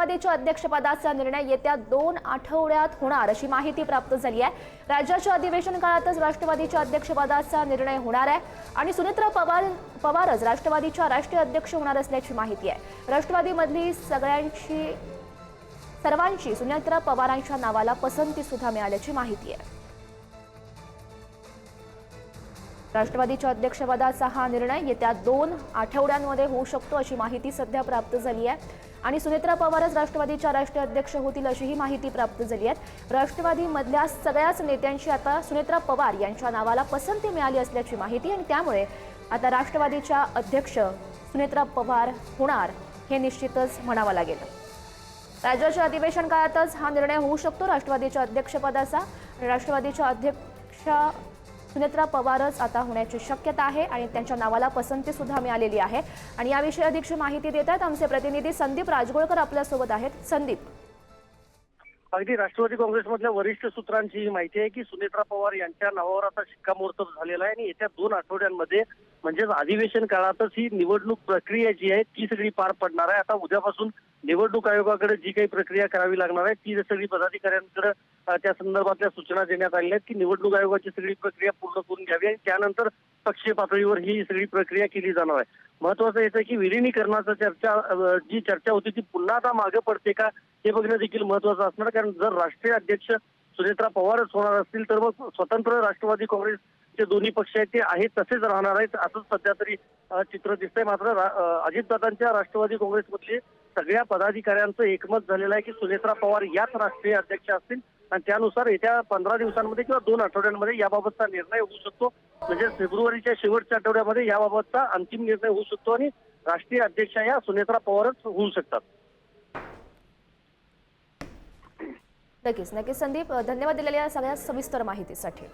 राष्ट्रवादीच्या अध्यक्षपदाचा निर्णय येत्या 2 आठवड्यात होणार अशी माहिती प्राप्त झाली आहे। राज्याच्या अधिवेशन काळातच राष्ट्रवादीच्या अध्यक्षपदाचा निर्णय होणार आहे आणि सुनेत्रा पवारच राष्ट्रवादीच्या राष्ट्रीय अध्यक्ष होणार असल्याची माहिती आहे। राष्ट्रवादीमधली सर्वांची सुनेत्रा पवारांच्या नावाला पसंती सुद्धा मिळाल्याची माहिती आहे। राष्ट्रवादीच्या अध्यक्षपदाचा हा निर्णय येत्या 2 आठवड्यांमध्ये होऊ शकतो अशी माहिती सध्या प्राप्त झाली आहे आणि सुनेत्रा पवारच राष्ट्रवादीच्या राष्ट्रीय अध्यक्ष होतील अशीही माहिती प्राप्त झाली आहे। राष्ट्रवादीमधल्या सगळ्याच नेत्यांची आता सुनेत्रा पवार यांच्या नावाला पसंती मिळाली असल्याची माहिती आणि त्यामुळे आता राष्ट्रवादीच्या अध्यक्ष सुनेत्रा पवार होणार हे निश्चितच म्हणावं लागेल। राज्याच्या अधिवेशन काळातच हा निर्णय होऊ शकतो राष्ट्रवादीच्या अध्यक्षपदाचा। राष्ट्रवादीच्या अध्यक्ष सुनेत्रा पवारच आता होण्याची शक्यता आहे आणि त्यांच्या नावाला पसंती सुद्धा मिळालेली आहे आणि याविषयी अधिकची माहिती देत आहेत आमचे प्रतिनिधी संदीप राजगोळकर आपल्या सोबत आहेत। संदीप, अगदी राष्ट्रवादी काँग्रेसमधल्या वरिष्ठ सूत्रांची ही माहिती आहे की सुनेत्रा पवार यांच्या नावावर आता शिक्कामोर्तब झालेला आहे आणि येत्या 2 आठवड्यांमध्ये म्हणजेच अधिवेशन काळातच ही निवडणूक प्रक्रिया जी आहे ती सगळी पार पडणार आहे। आता उद्यापासून निवडणूक आयोगाकडे जी काही प्रक्रिया करावी लागणार आहे ती सगळी पदाधिकाऱ्यांकडे त्या संदर्भातल्या सूचना देण्यात आलेल्या आहेत की निवडणूक आयोगाची सगळी प्रक्रिया पूर्ण करून घ्यावी आणि त्यानंतर पक्षीय पातळीवर ही सगळी प्रक्रिया केली जाणार आहे। महत्वाचं येतं की विलिनीकरणाची जी चर्चा होती ती पुन्हा आता मागे पडते का हे बघणं देखील महत्वाचं असणार, कारण जर राष्ट्रीय अध्यक्ष सुनेत्रा पवारच होणार असतील तर मग स्वतंत्र राष्ट्रवादी काँग्रेसचे दोन्ही पक्ष आहेत ते आहेत तसेच राहणार आहेत असंच सध्या तरी चित्र दिसतंय। मात्र अजितदादांच्या राष्ट्रवादी काँग्रेसमधले सगळ्या पदाधिकाऱ्यांचं एकमत झालेलं आहे की सुनेत्रा पवार याच राष्ट्रीय अध्यक्ष असतील आणि त्यानुसार येत्या 15 दिवसांमध्ये किंवा 2 आठवड्यांमध्ये याबाबतचा निर्णय होऊ शकतो। म्हणजे फेब्रुवारीच्या शेवटच्या आठवड्यामध्ये याबाबतचा अंतिम निर्णय होऊ शकतो आणि राष्ट्रीय अध्यक्ष या सुनेत्रा पवारच होऊ शकतात। नक्कीच संदीप, धन्यवाद दिलेल्या सगळ्या सविस्तर माहितीसाठी।